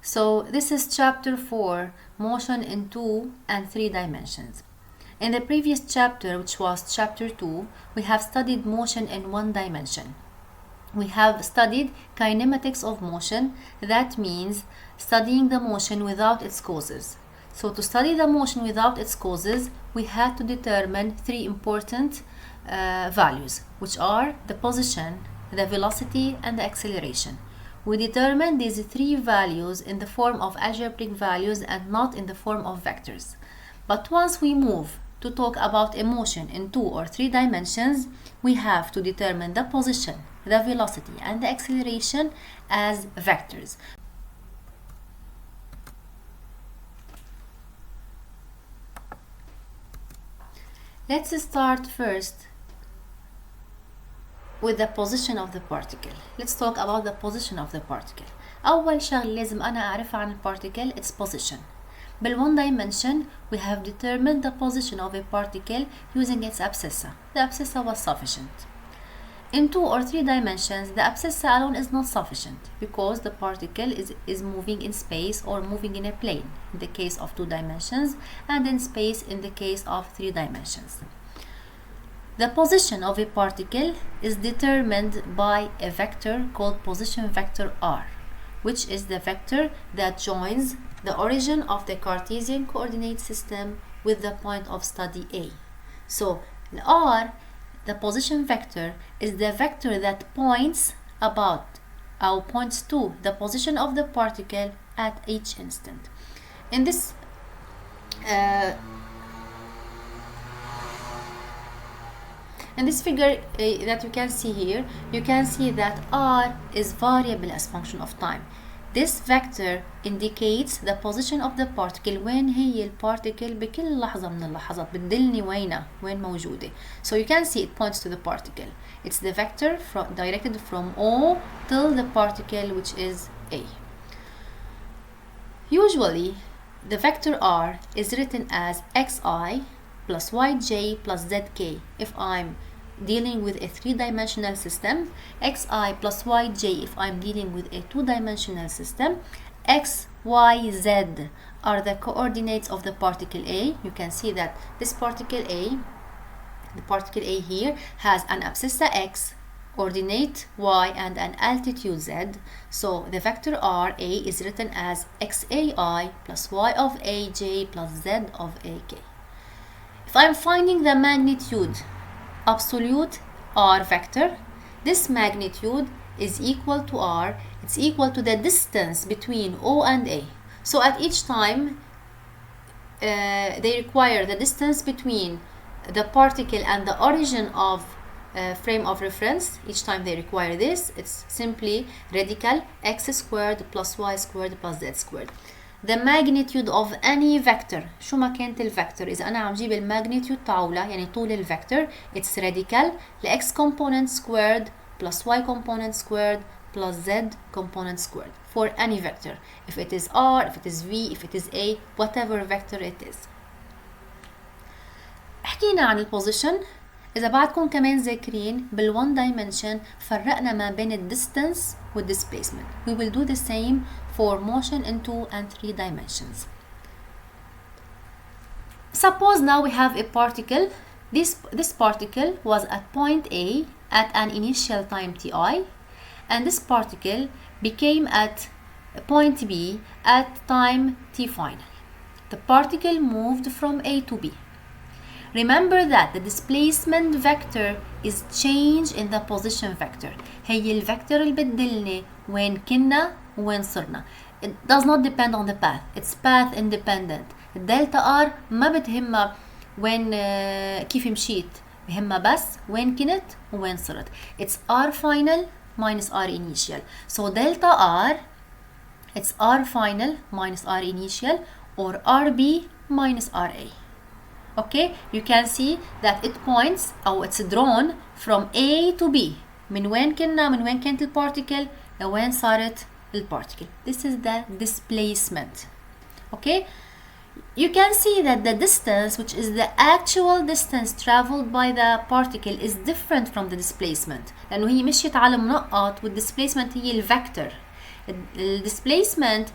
So this is chapter 4, motion in 2 and 3 dimensions. In the previous chapter, which was chapter 2, we have studied motion in 1 dimension. We have studied kinematics of motion. That means studying the motion without its causes. So to study the motion without its causes, we had to determine 3 important values, which are the position, the velocity, and the acceleration. We determined these 3 values in the form of algebraic values and not in the form of vectors. But once we move to talk about a motion in 2 or 3 dimensions, we have to determine the position, the velocity, and the acceleration as vectors. Let's start first with the position of the particle. Let's talk about the position of the particle. أول شغلة لازم أنا أعرفها عن particle, its position. بال1 dimension, we have determined the position of a particle using its abscissa. The abscissa was sufficient. In 2 or 3 dimensions, the abscissa alone is not sufficient because the particle is moving in space or moving in a plane in the case of 2 dimensions and in space in the case of 3 dimensions. The position of a particle is determined by a vector called position vector r, which is the vector that joins the origin of the Cartesian coordinate system with the point of study A. So r, the position vector, is the vector that points points to the position of the particle at each instant. In this figure that you can see here, you can see that r is variable as function of time. This vector indicates the position of the particle وين هي البارتيكل بكل لحظة من اللحظات بتدلني وين موجودة. So you can see it points to the particle. It's the vector directed from O till the particle, which is A. Usually, the vector r is written as xi plus yj plus zk if I'm dealing with a 3-dimensional system, xi plus yj if I'm dealing with a 2-dimensional system, x, y, z are the coordinates of the particle A. You can see that this particle A, the particle A here, has an abscissa x, coordinate y, and an altitude z. So the vector r A is written as xai plus y of aj plus z of ak. If I'm finding the magnitude absolute r vector, this magnitude is equal to r. It's equal to the distance between O and A. So at each time they require the distance between the particle and the origin of frame of reference. Each time they require this, it's simply radical x squared plus y squared plus z squared. The magnitude of any vector، شو ما كانت الفector، إذا أنا عم جيب الماgnitude تاعولها يعني طول الفector، it's radical ل x component squared plus y component squared plus z component squared for any vector. If it is r, if it is v, if it is a, whatever vector it is. حكينا عن البوزيشن. إذا بعدكم كمان ذاكرين بال1 dimension فرقنا ما بين الديستانس والديسبيسمنت. We will do the same for motion in 2 and 3 dimensions. Suppose now we have a particle. This particle was at point A at an initial time ti, and this particle became at point B at time t final. The particle moved from A to B. Remember that the displacement vector is change in the position vector. هي الفكتور اللي بتدلني وين كنا وين صرنا. It does not depend on the path. It's path independent. الدلتا R ما بتهمها وين كيف مشيت، بهمها بس وين كنت وين صرت. It's R final minus R initial. So delta R, it's R final minus R initial or RB minus RA. Okay, you can see that it points or it's drawn from A to B. من وين كانت البارتيكل لوين صارت البارتيكل. This is the displacement. Okay, you can see that the distance, which is the actual distance traveled by the particle, is different from the displacement. لأنه هي مشيت على منقط والdisplacement هي الفector. الdisplacement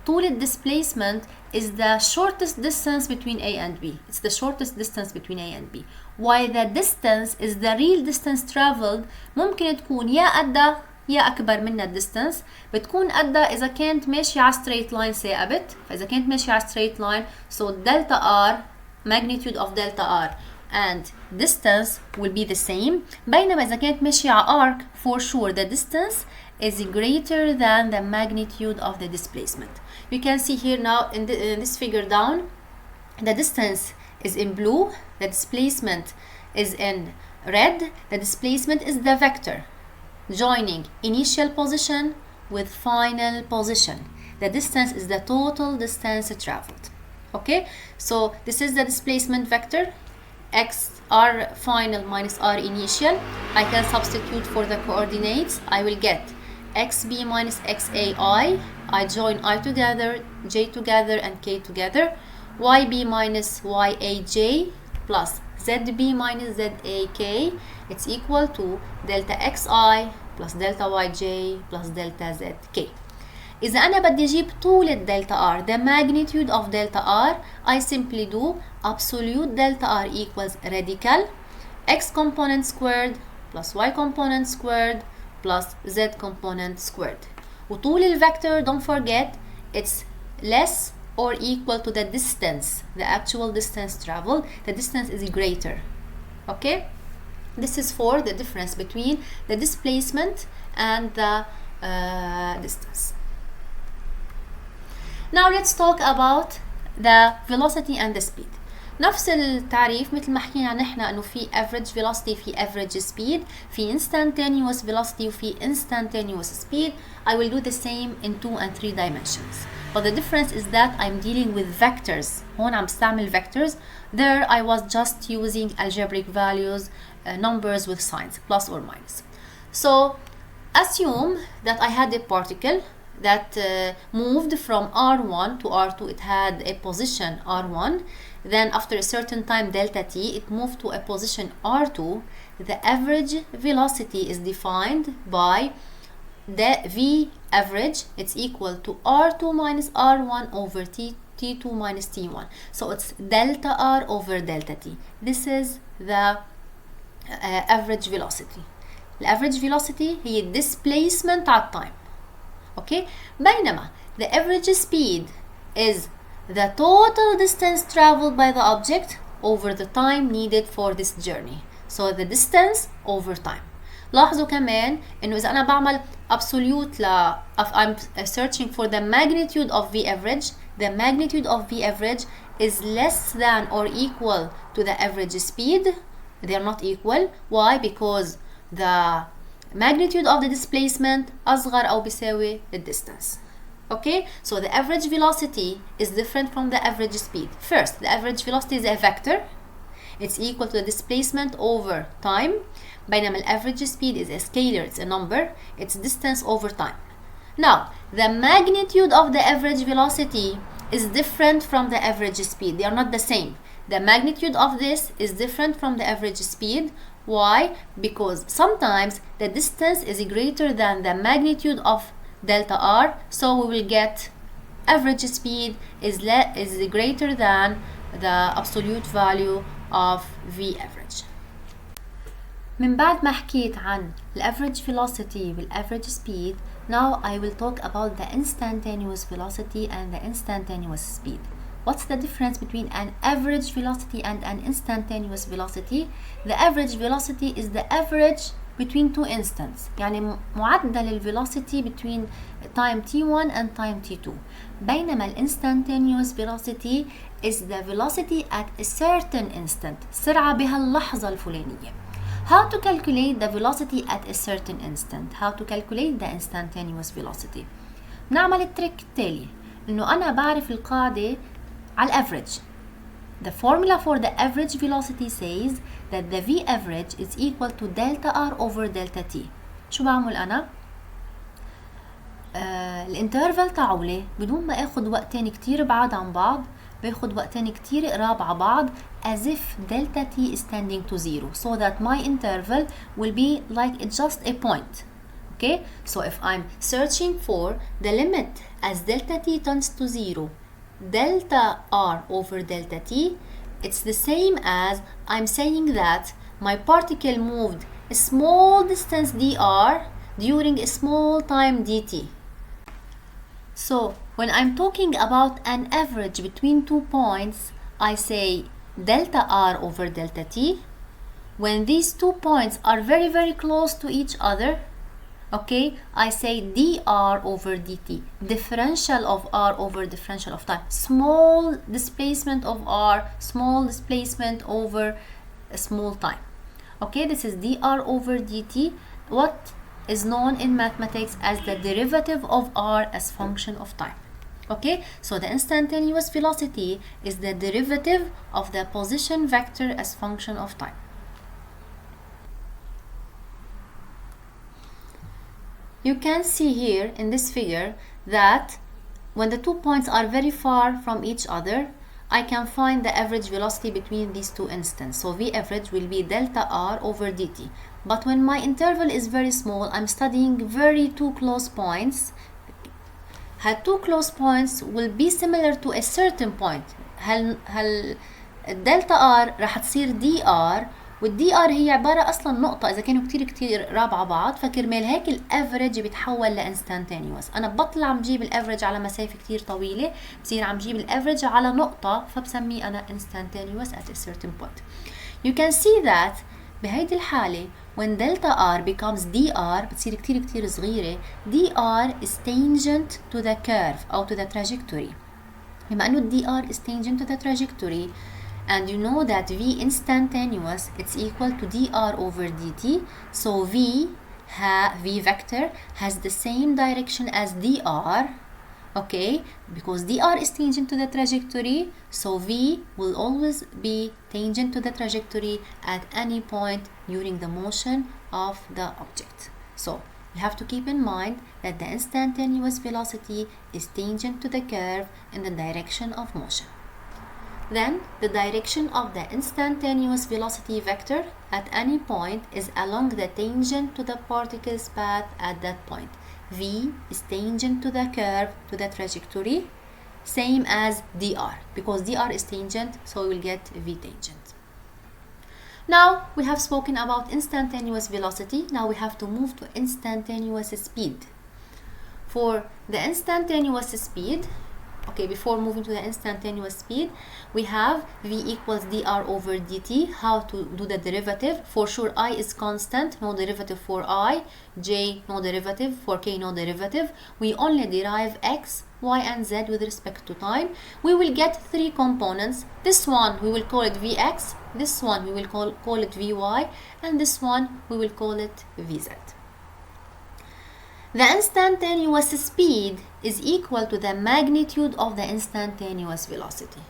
طول الديسبليسمنت is the shortest distance between A and B. It's the shortest distance between A and B. While the distance is the real distance traveled. ممكن تكون يا قدها يا أكبر منها الديستانس. بتكون قدها إذا كانت ماشية على straight line ثابت. فإذا كانت ماشية على straight line so delta R, magnitude of delta R and distance will be the same. بينما إذا كانت ماشية على arc for sure the distance is greater than the magnitude of the displacement. You can see here now in this figure down, the distance is in blue, the displacement is in red. The displacement is the vector joining initial position with final position. The distance is the total distance traveled. Okay, so this is the displacement vector, x r final minus r initial. I can substitute for the coordinates. I will get xb minus xai. I join I together, j together and k together. Yb minus yaj plus zb minus zak. It's equal to delta xi plus delta yj plus delta zk. إذا أنا بدي أجيب طول الدلتا R, the magnitude of delta R, I simply do absolute delta R equals radical x component squared plus y component squared plus z component squared. وطول الvector, don't forget, it's less or equal to the distance, the actual distance traveled. The distance is greater. Okay? This is for the difference between the displacement and the distance. Now let's talk about the velocity and the speed. نفس التعريف مثل ما حكينا نحن انه في average velocity في average speed، في instantaneous velocity وفي instantaneous speed. I will do the same in 2 and 3 dimensions. But the difference is that I'm dealing with vectors. هون عم بستعمل vectors. There I was just using algebraic values, numbers with signs, plus or minus. So assume that I had a particle that moved from R1 to R2. It had a position R1. Then after a certain time delta t, it moved to a position R2. The average velocity is defined by the V average. It's equal to R2 minus R1 over T2 minus T1. So it's delta R over delta T. This is the average velocity. The average velocity هي displacement at time. Okay? بينما the average speed is the total distance traveled by the object over the time needed for this journey. So the distance over time. لاحظوا كمان إنه إذا أنا بعمل absolute I'm searching for the magnitude of V average, the magnitude of V average is less than or equal to the average speed. They are not equal. Why? Because the magnitude of the displacement أصغر أو بيساوي the distance. Okay, so the average velocity is different from the average speed. First, the average velocity is a vector. It's equal to the displacement over time. بينما average speed is a scalar, it's a number. It's distance over time. Now, the magnitude of the average velocity is different from the average speed. They are not the same. The magnitude of this is different from the average speed. Why? Because sometimes the distance is greater than the magnitude of delta R, so we will get average speed is greater than the absolute value of V average. من بعد ما حكيت عن average velocity average speed, now I will talk about the instantaneous velocity and the instantaneous speed. What's the difference between an average velocity and an instantaneous velocity? The average velocity is the average between two instants. يعني معدل velocity between time t1 and time t2. بينما instantaneous velocity is the velocity at a certain instant. سرعة بهاللحظة الفلانية. How to calculate the velocity at a certain instant? How to calculate the instantaneous velocity? نعمل التريك التالي إنه أنا بعرف القاعدة على average. The formula for the average velocity says that the V average is equal to delta R over delta T. شو بعمل أنا؟ الانترفال تاعولي بدون ما اخد وقتين كتير بعاد عن بعض، باخد وقتين كتير قراب على بعض as if delta T is tending to 0, so that my interval will be like just a point. Okay, so if I'm searching for the limit as delta t tends to 0, delta r over delta t, it's the same as I'm saying that my particle moved a small distance dr during a small time dt. So when I'm talking about an average between 2 points, I say delta r over delta t. When these 2 points are very, very close to each other, okay, I say dr over dt, differential of r over differential of time, small displacement of r, small displacement over a small time. Okay, this is dr over dt, what is known in mathematics as the derivative of r as function of time. Okay, so the instantaneous velocity is the derivative of the position vector as function of time. You can see here in this figure that when the 2 points are very far from each other, I can find the average velocity between these two instants. So V average will be delta r over dt. But when my interval is very small, I'm studying very two close points. two close points will be similar to a certain point. هل delta r راح تصير dr، والدي ار هي عباره اصلا نقطه اذا كانوا كتير رابعه بعض، فكرمال هيك الافرج بيتحول لانستانتينيوس. انا بطلع عم جيب الافرج على مسافه كتير طويله، بصير عم جيب الافرج على نقطه، فبسميه انا instantaneous at a certain point. You can see that بهيدي الحاله when delta r becomes dr بتصير كتير صغيره. dr is tangent to the curve او to the trajectory. بما انه dr is tangent to the trajectory, and you know that V instantaneous it's equal to dr over dt, so V vector has the same direction as dr, okay, because dr is tangent to the trajectory, so V will always be tangent to the trajectory at any point during the motion of the object. So you have to keep in mind that the instantaneous velocity is tangent to the curve in the direction of motion. Then the direction of the instantaneous velocity vector at any point is along the tangent to the particle's path at that point. V is tangent to the curve to the trajectory, same as dr, because dr is tangent, so we will get V tangent. Now we have spoken about instantaneous velocity. Now we have to move to instantaneous speed. For the instantaneous speed, okay, before moving to the instantaneous speed, we have V equals dr over dt. How to do the derivative? For sure I is constant, no derivative for I, J no derivative, for K no derivative. We only derive X, Y and Z with respect to time. We will get three components. This one we will call it Vx, this one we will call it Vy, and this one we will call it Vz. The instantaneous speed is equal to the magnitude of the instantaneous velocity.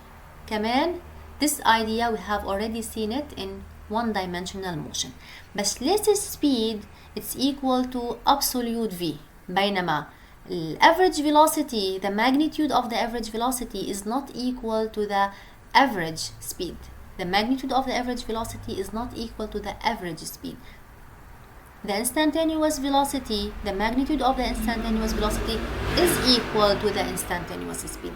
كمان this idea we have already seen it in one-dimensional motion. But latest speed it's equal to absolute V. بينما average velocity, the magnitude of the average velocity is not equal to the average speed. The magnitude of the average velocity is not equal to the average speed. The instantaneous velocity, the magnitude of the instantaneous velocity is equal to the instantaneous speed.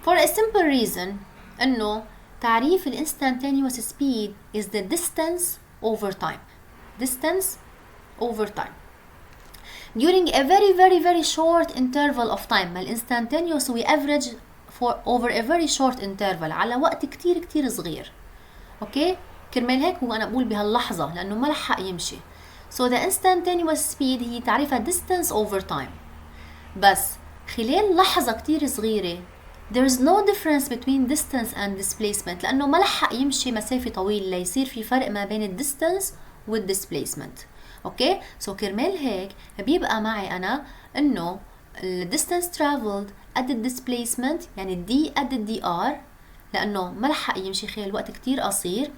For a simple reason, إنه تعريف instantaneous speed is the distance over time. Distance over time. During a very short interval of time, الانستانتينيوس we average for over a very short interval على وقت كتير صغير. اوكي؟ كرمال هيك هو أنا بقول بهاللحظة لأنه ما لحق يمشي. So the instantaneous speed هي تعريفها distance over time. بس خلال لحظة كتير صغيرة there is no difference between distance and displacement لأنه ما لحق يمشي مسافة طويلة ليصير في فرق ما بين الديستانس والدisplacement. اوكي؟ So كرمال هيك بيبقى معي أنا إنه distance traveled قد displacement، يعني d قد dr، لأنه ما لحق يمشي خلال وقت كتير قصير.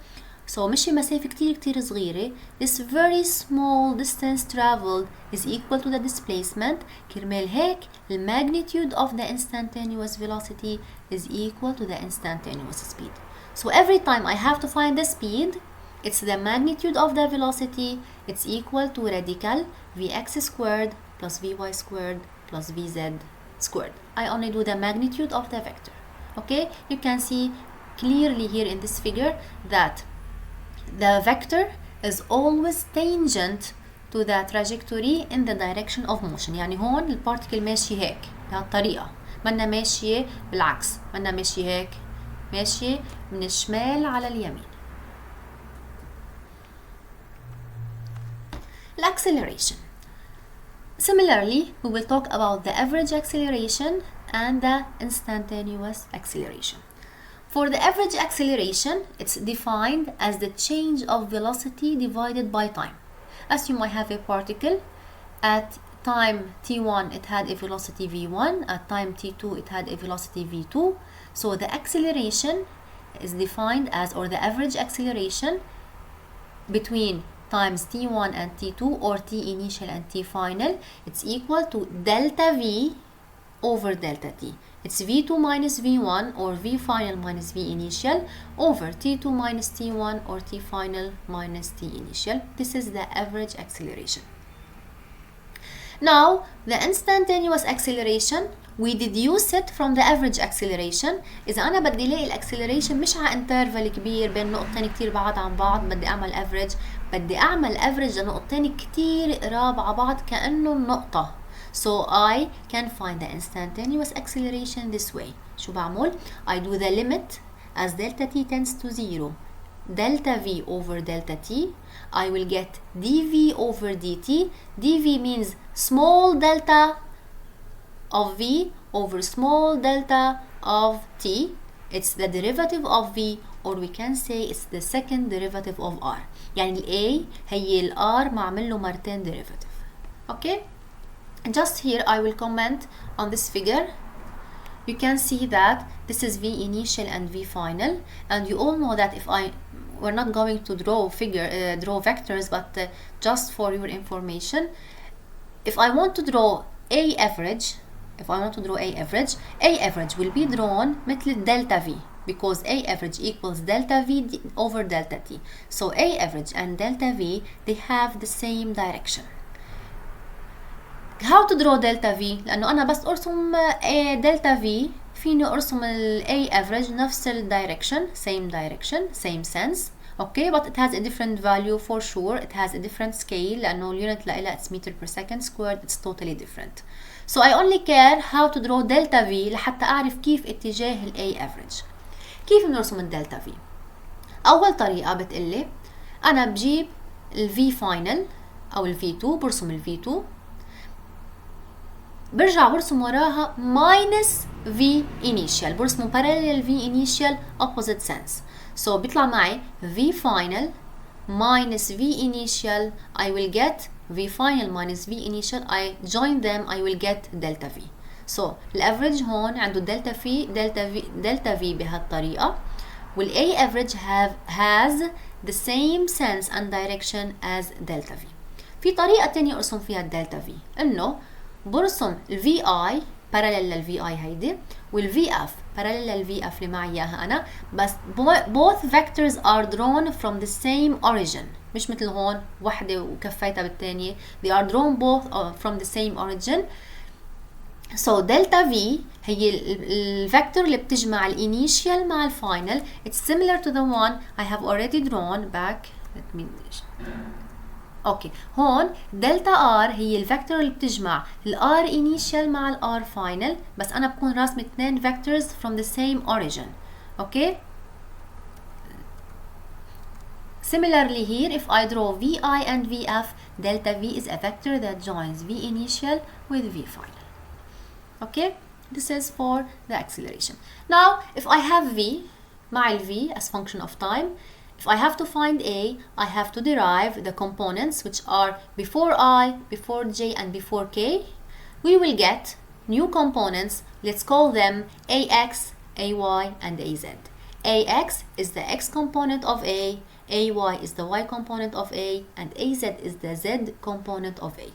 So مشي مسافة كتير صغيرة. This very small distance traveled is equal to the displacement. كرمال هيك the magnitude of the instantaneous velocity is equal to the instantaneous speed. So every time I have to find the speed, it's the magnitude of the velocity. It's equal to radical Vx squared plus Vy squared plus Vz squared. I only do the magnitude of the vector. Okay, you can see clearly here in this figure that the vector is always tangent to the trajectory in the direction of motion. يعني هون البارتيكل ماشي هيك بهالطريقة، منا ماشية بالعكس، منا ماشية هيك، ماشية من الشمال على اليمين. Acceleration. Similarly, we will talk about the average acceleration and the instantaneous acceleration. For the average acceleration, it's defined as the change of velocity divided by time. As you might have a particle, at time t1 it had a velocity v1, at time t2 it had a velocity v2. So the acceleration is defined as, or the average acceleration between times t1 and t2, or t initial and t final, it's equal to delta v over delta t. It's v2 minus v1, or v final minus v initial, over t2 minus t1, or t final minus t initial. This is the average acceleration. Now, the instantaneous acceleration, we deduce it from the average acceleration. إذا أنا بدي لاقي الأكسلريشن مش على انترفال كبير بين نقطتين كتير بعاد عن بعض، بدي أعمل average، بدي أعمل average لنقطتين كتير قراب على بعض كأنه النقطة. So I can find the instantaneous acceleration this way. شو بعمل؟ I do the limit as delta t tends to 0. Delta v over delta t, I will get dv over dt. dv means small delta of v over small delta of t. It's the derivative of v, or we can say it's the second derivative of r. يعني ال a هي ال r معمل له مرتين derivative. Okay? Just here I will comment on this figure. You can see that this is v initial and v final, and you all know that if we're not going to draw draw vectors, but just for your information, if I want to draw a average, A average will be drawn مثل delta v, because A average equals delta v over delta t. So A average and delta v, they have the same direction. How to draw delta v؟ لأنه أنا بس أرسم delta v، فيني أرسم ال A average نفس ال direction, same sense. Okay, but it has a different value for sure. It has a different scale لأنه اليونت لإلها it's meter per second squared. It's totally different. So I only care how to draw delta v لحتى أعرف كيف اتجاه ال A average. كيف بنرسم الدلتا v؟ أول طريقة بتقلي أنا بجيب ال V final أو ال V2، برسم ال V2، برجع برسم وراها minus V initial، برسمه parallel V initial opposite sense. So بيطلع معي V final minus V initial. I will get V final minus V initial. I join them, I will get delta V. So الافريج هون عنده delta V بهالطريقة، وال A average has the same sense and direction as delta V. في طريقة تانية أرسم فيها الدلتا V، إنه برسم ال VI parallel لل VI هيدي، وال VF parallel لل VF اللي معي إياها أنا، بس both vectors are drawn from the same origin. مش مثل هون وحدة وكفيتها بالتانية. They are drawn both from the same origin. So delta V هي الفيكتور اللي بتجمع الانيشيال مع الفاينل. It's similar to the one I have already drawn back. Let me اوكي، هون دلتا ار هي الفيكتور اللي بتجمع الار initial مع الار final، بس انا بكون راسمه اثنين vectors from the same origin. اوكي. Similarly here, if I draw VI and VF, delta V is a vector that joins V initial with V final. Okay, this is for the acceleration. Now, if I have V, مع ال V as function of time, if I have to find A, I have to derive the components which are before I, before J, and before K. We will get new components. Let's call them AX, AY, and AZ. AX is the X component of A, AY is the Y component of A, and AZ is the Z component of A.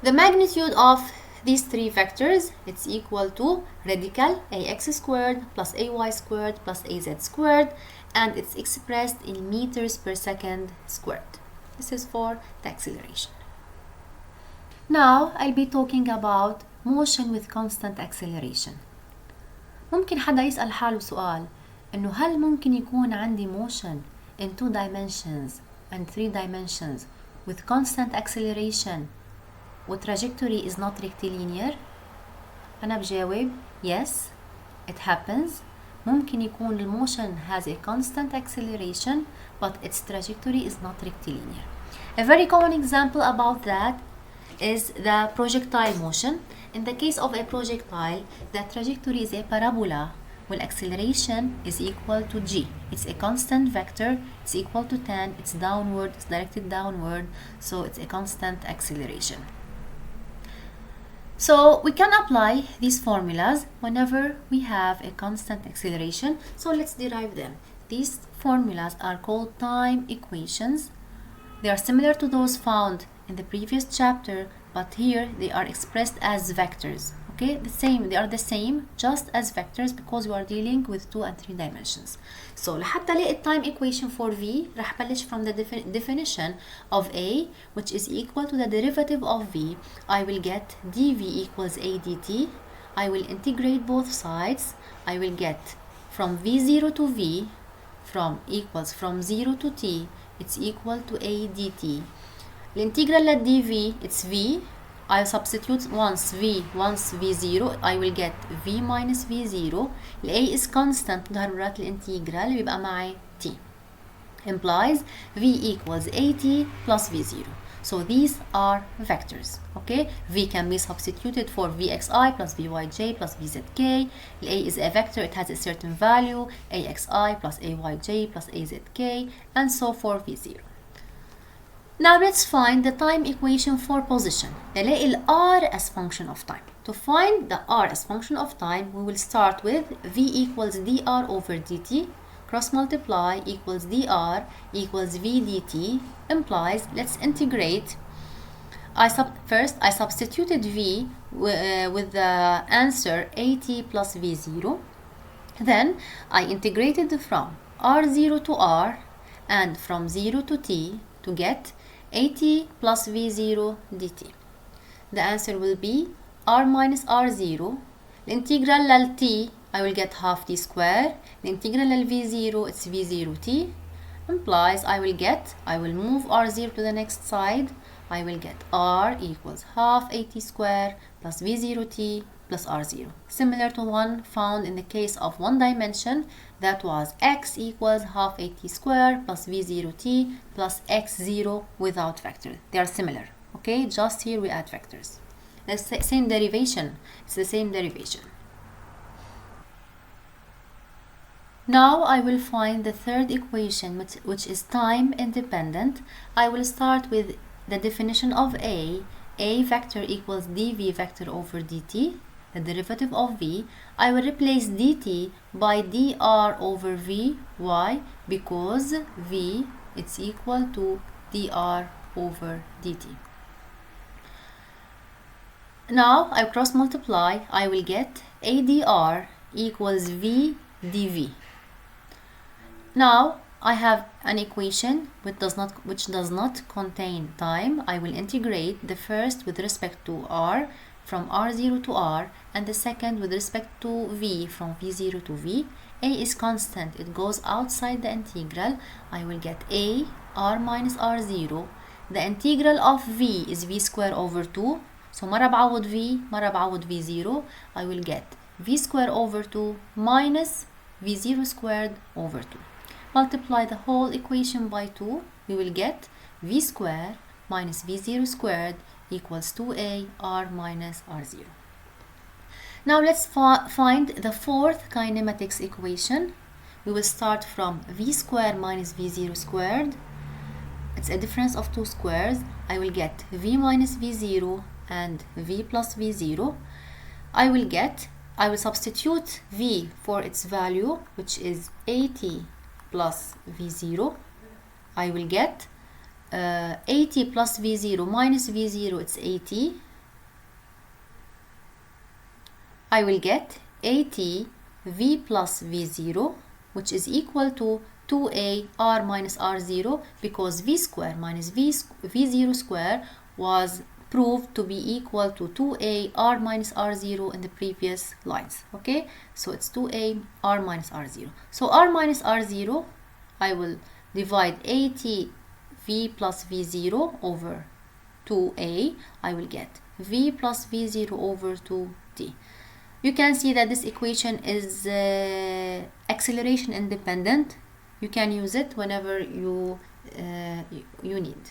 The magnitude of these three vectors, it's equal to radical ax squared plus ay squared plus az squared, and it's expressed in meters per second squared. This is for the acceleration. Now I'll be talking about motion with constant acceleration. ممكن حدا يسأل حاله سؤال إنه هل ممكن يكون عندي motion in 2 dimensions and 3 dimensions with constant acceleration with trajectory is not rectilinear؟ أنا بجاوب yes, it happens. ممكن يكون الموشن has a constant acceleration but its trajectory is not rectilinear. A very common example about that is the projectile motion. In the case of a projectile, the trajectory is a parabola while acceleration is equal to g. It's a constant vector, it's equal to 10, it's downward, it's directed downward, so it's a constant acceleration. So we can apply these formulas whenever we have a constant acceleration. So let's derive them. These formulas are called time equations. They are similar to those found in the previous chapter, but here they are expressed as vectors. Okay, they are the same, just as vectors, because we are dealing with 2 and 3 dimensions. So لحتى الاقي time equation for v رح بلش from the definition of a, which is equal to the derivative of v. I will get dv equals a dt. I will integrate both sides. I will get from v0 to v, from 0 to t, it's equal to a dt. The integral at dv, it's v. I substitute once v0, I will get v minus v0. a is constant ظهر برات الانتجرال بيبقى معي t. Implies v equals at plus v0. So these are vectors. Okay, v can be substituted for vxi plus vyj plus vzk. a is a vector, it has a certain value, axi plus ayj plus azk, and so for v0. Now let's find the time equation for position. نلاقي ال r as function of time. To find the r as function of time, we will start with v equals dr over dt. Cross multiply equals dr equals v dt. Implies, let's integrate. First, I substituted v with the answer at plus v0. Then, I integrated from r0 to r and from 0 to t to get at plus v0 dt. The answer will be r minus r0. The integral lal t, I will get half t square. The integral lal v0, it's v0t. Implies I will move r0 to the next side. I will get r equals half at square plus v0t plus r0. Similar to one found in the case of 1 dimension, that was x equals half at square plus v0t plus x0 without vector. They are similar. Okay, just here we add vectors. The same derivation. It's the same derivation. Now I will find the third equation, which is time independent. I will start with the definition of a. A vector equals dv vector over dt. The derivative of v. I will replace dt by dr over v. Why? Because v, it's equal to dr over dt. Now I cross multiply. I will get adr equals v dv. Now I have an equation which does not contain time. I will integrate the first with respect to r from r0 to r, and the second with respect to v from v0 to v. A is constant, it goes outside the integral. I will get a r minus r0. The integral of v is v square over 2. So مرة بعوض v, مرة بعوض v0. I will get v square over 2 minus v0 squared over 2. Multiply the whole equation by 2. We will get v square minus v0 squared equals 2a r minus r0. Now let's find the fourth kinematics equation. We will start from v squared minus v0 squared. It's a difference of 2 squares. I will get v minus v0 and v plus v0. I will substitute v for its value, which is at plus v0. I will get at plus v0 minus v0, it's at. I will get AT V plus V0, which is equal to 2A R minus R0, because V square minus V0 square was proved to be equal to 2A R minus R0 in the previous lines. Okay, so it's 2A R minus R0. So R minus R0, I will divide AT V plus V0 over 2A. I will get V plus V0 over 2D. You can see that this equation is acceleration independent. You can use it whenever you need.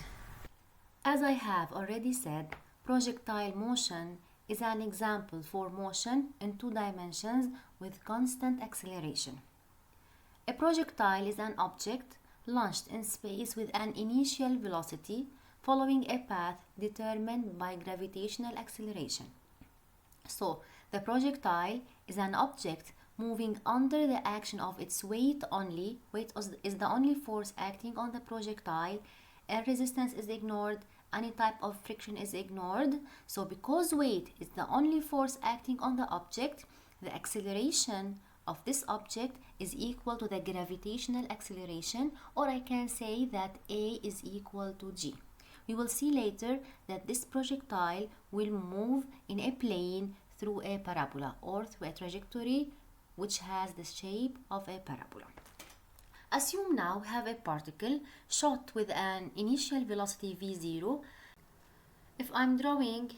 As I have already said, projectile motion is an example for motion in 2 dimensions with constant acceleration. A projectile is an object launched in space with an initial velocity following a path determined by gravitational acceleration. So, the projectile is an object moving under the action of its weight only. Weight is the only force acting on the projectile, and resistance is ignored. Any type of friction is ignored. So because weight is the only force acting on the object, the acceleration of this object is equal to the gravitational acceleration, or I can say that A is equal to G. We will see later that this projectile will move in a plane through a parabola or through a trajectory which has the shape of a parabola. Assume now we have a particle shot with an initial velocity v0. If I'm drawing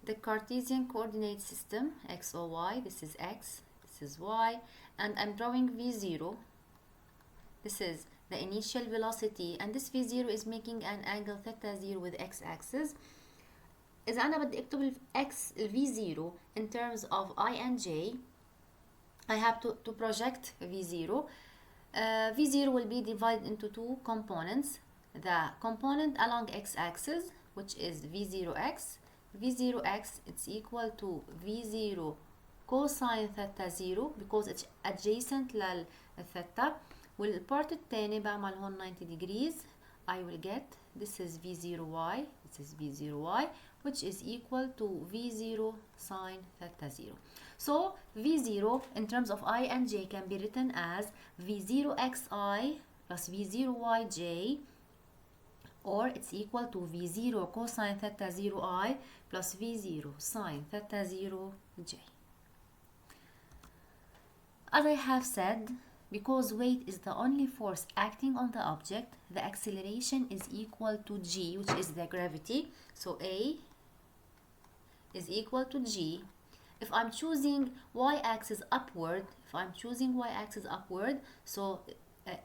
the Cartesian coordinate system, x or y, this is x, this is y, and I'm drawing v0. This is the initial velocity, and this v0 is making an angle theta 0 with x-axis. إذا أنا بدي أكتب x v0 in terms of I and j, I have to project v0. V0 will be divided into 2 components. The component along x-axis, which is v0x. v0x, it's equal to v0 cosine theta 0 because it's adjacent للثeta. والpart الثاني بعمل هون 90 degrees. I will get, this is v0y, this is v0y, which is equal to v0 sine theta 0. So v0 in terms of I and j can be written as v0xi plus v0yj, or it's equal to v0 cosine theta 0i plus v0 sine theta 0j. As I have said, because weight is the only force acting on the object, the acceleration is equal to g, which is the gravity. So A is equal to g. If I'm choosing y-axis upward, so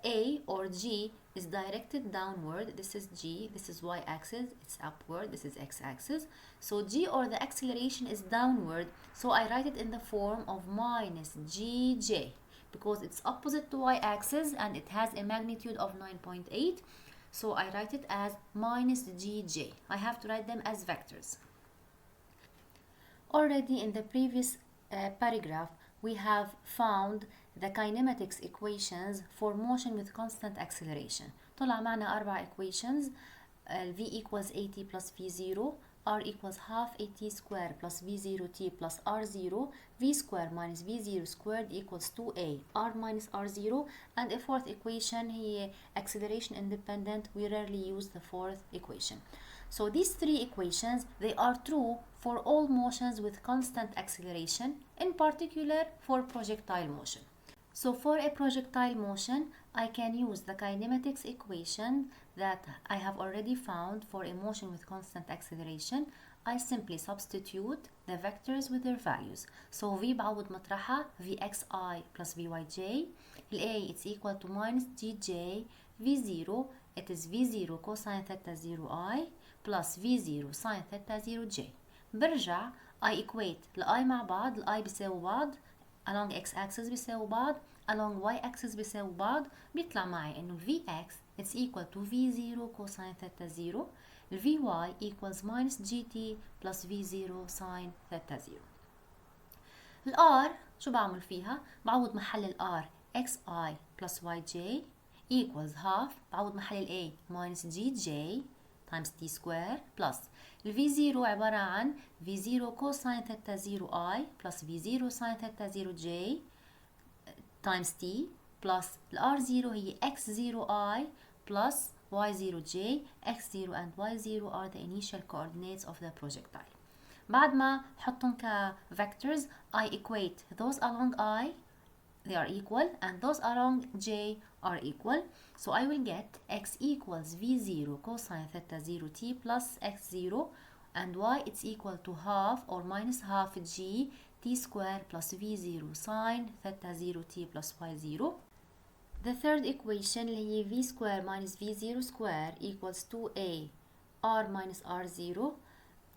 A or G is directed downward. This is G, this is y-axis, it's upward, this is x-axis. So G, or the acceleration, is downward. So I write it in the form of minus GJ because it's opposite to y-axis and it has a magnitude of 9.8. So I write it as minus GJ. I have to write them as vectors. Already in the previous paragraph, we have found the kinematics equations for motion with constant acceleration. طلع معنا 4 equations. V equals AT plus V0, R equals half AT squared plus V0T plus R0, V squared minus V0 squared equals 2A R minus R0, and a fourth equation here, acceleration independent. We rarely use the fourth equation. So these 3 equations, they are true for all motions with constant acceleration, in particular for projectile motion. So for a projectile motion, I can use the kinematics equation that I have already found for a motion with constant acceleration. I simply substitute the vectors with their values. So V بعوض مطرحها Vxi plus Vyj. A, it's equal to minus Gj. V0, it is V0 cosine theta 0i plus V0 sine theta 0j. برجع I equate الI مع بعض، الI بيساوي بعض along x axis بيساوي بعض، along y axis بيساوي بعض. بيطلع معي انه Vx it's equal to V0 cosine theta 0. Vy equals minus gt plus V0 sine theta 0. الR شو بعمل فيها؟ بعوض محل الR xi plus yj equals half. بعوض محل A minus gj times t square plus v0 عبارة عن v0 cosine theta 0i plus v0 sin theta 0j times t plus r0 هي x0i plus y0j. x0 and y0 are the initial coordinates of the projectile. بعد ما حطهم ك vectors, I equate those along I, they are equal, and those along j are equal. So I will get x equals v0 cosine theta 0t plus x0, and y it's equal to half or minus half g t square plus v0 sine theta 0t plus y0. The third equation اللي هي v square minus v0 square equals 2a r minus r0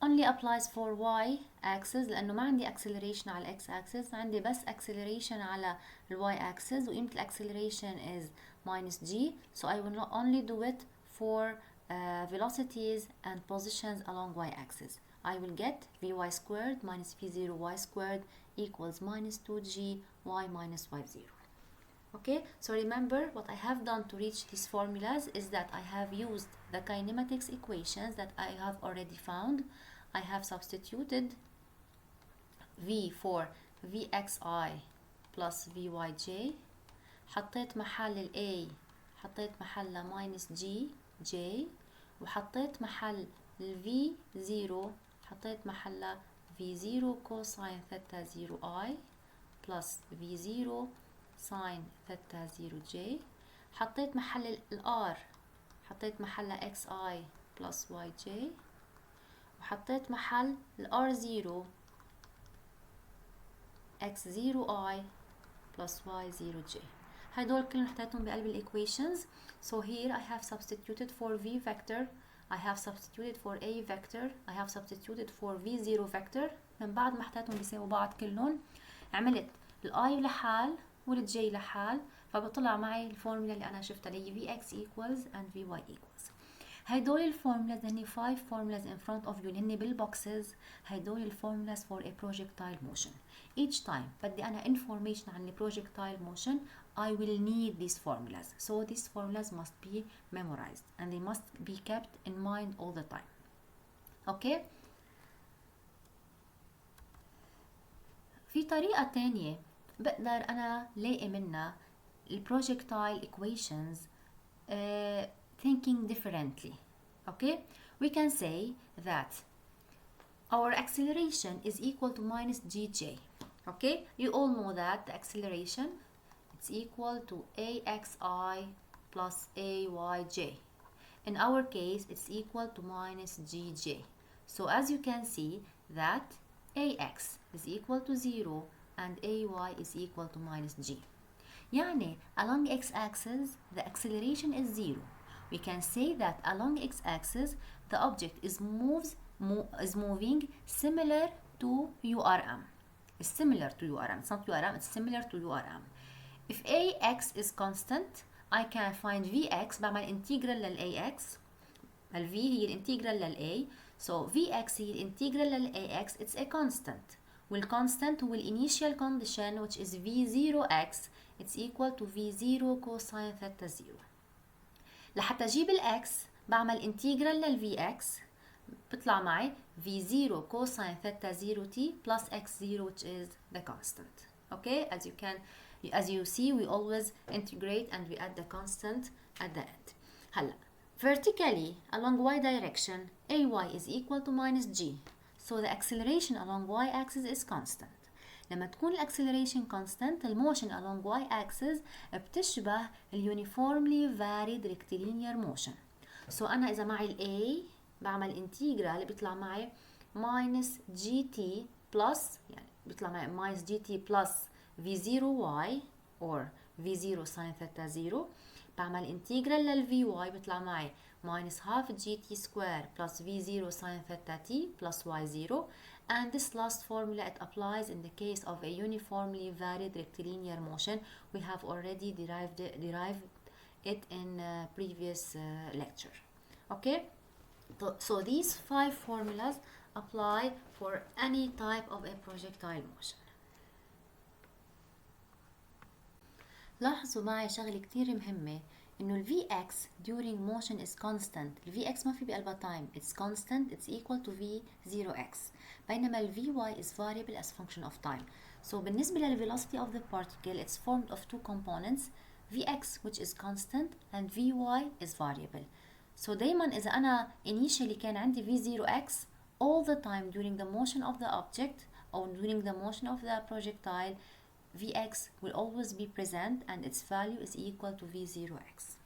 only applies for y axis لأنه ما عندي acceleration على x axis, عندي بس acceleration على y axis وقيمة acceleration is minus g, so I will not only do it for velocities and positions along y axis. I will get vy squared minus v0y squared equals minus 2g y minus y0. Okay, so remember what I have done to reach these formulas is that I have used the kinematics equations that I have already found. I have substituted v for vxi plus vyj, حطيت محل ال a حطيت محل minus j وحطيت محل ال v0 حطيت محل v0 cosine theta 0i plus v0 sin theta 0j, حطيت محل ال r حطيت محل xi plus yj وحطيت محل ال r0 x0i plus y0j. هدول كلهم حطيتهم بقلب الايكويشنز. So here I have substituted for v vector, I have substituted for a vector, I have substituted for v0 vector. من بعد ما حطيتهم بيساووا بعض كلهم عملت ال i لحال والj لحال، فبطلع معي الفورمولا اللي أنا شفتها اللي هي vx equals and vy equals. هيدول الفورمولاز هني 5 formulas in front of you اللي هني بالبوكسز. هيدول الفورمولاز for a projectile motion. Each time بدي أنا information عن projectile motion I will need these formulas. So these formulas must be memorized and they must be kept in mind all the time. Okay? في طريقة تانية بقدر أنا لاقي منها projectile equations thinking differently. Okay, we can say that our acceleration is equal to minus gj. Okay, you all know that the acceleration it's equal to axi plus ayj. In our case it's equal to minus gj. So as you can see that ax is equal to 0 and ay is equal to minus g. يعني along x-axis the acceleration is 0. We can say that along x-axis the object is moving similar to URM. It's similar to URM. It's not URM, it's similar to URM. If ax is constant, I can find vx بعمل integral لل ax. ال v هي الانتجرال لل a. So vx هي الانتجرال لل ax. It's a constant. والconstant هو initial condition which is v0x. It's equal to v0 cosine theta 0. لحتى أجيب الx بعمل integral للvx بطلع معي v0 cosine theta 0t plus x0 which is the constant. Okay, as you see we always integrate and we add the constant at the end. هلا vertically along y direction ay is equal to minus g. So the acceleration along y-axis is constant. لما تكون الاكسلريشن constant الموشن along y-axis بتشبه uniformly varied rectilinear motion. So أنا إذا معي ال a بعمل integral بيطلع معي minus gt plus يعني بيطلع معي minus gt plus v0y or v0 sin theta 0. بعمل integral لل vy بيطلع معي minus half gt square plus v0 sin theta t plus y0, and this last formula it applies in the case of a uniformly varied rectilinear motion. We have already derived it in previous lecture. Okay, so these 5 formulas apply for any type of a projectile motion. لاحظوا معي شغلة كتير مهمة إنه ال Vx during motion is constant. ال Vx ما في بقلبها time. It's constant. It's equal to V0x. بينما ال Vy is variable as function of time. So بالنسبة لل velocity of the particle, it's formed of two components, Vx which is constant and Vy is variable. So دايما إذا أنا initially كان عندي V0x all the time during the motion of the object or during the motion of the projectile, Vx will always be present and its value is equal to V0x.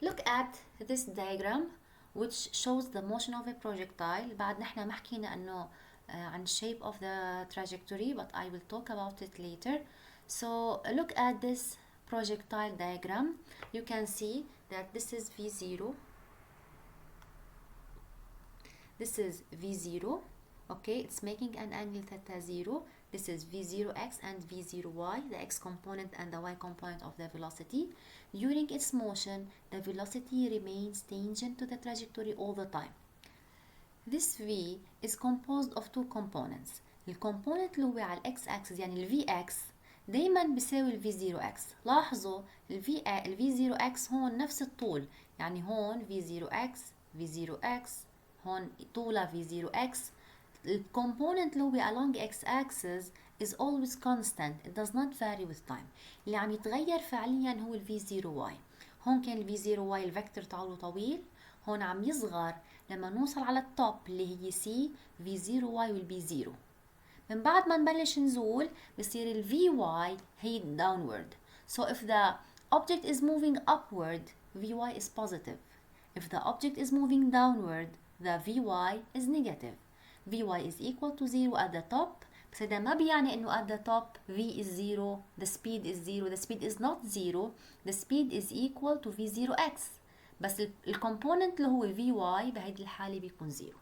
Look at this diagram which shows the motion of a projectile. بعد نحنا ما حكينا انه عن shape of the trajectory, but I will talk about it later. So look at this projectile diagram. You can see that this is V0. This is V0, okay, it's making an angle theta 0. This is V0x and V0y, the x component and the y component of the velocity. During its motion, the velocity remains tangent to the trajectory all the time. This V is composed of two components. الكومبوننت اللي هو على الx axis يعني ال Vx دايما بيساوي ال V0x. لاحظوا ال V0x هون نفس الطول، يعني هون V0x V0x، هون طولها V0x. The component اللي هو along x axis is always constant. It does not vary with time. اللي عم يتغير فعليا هو ال V0y. هون كان ال V0y الفكتور تاعه طويل، هون عم يصغر لما نوصل على التوب اللي هي C. V0y will be 0. من بعد ما نبلش نزول بصير ال Vy هي downward. So if the object is moving upward, Vy is positive. If the object is moving downward, the Vy is negative. Vy is equal to 0 at the top. بس هذا ما بيعني انه at the top V is 0, the speed is 0. The speed is not 0. The speed is equal to V0x. بس الكومبوننت اللي هو Vy بهيدي الحالة بيكون 0.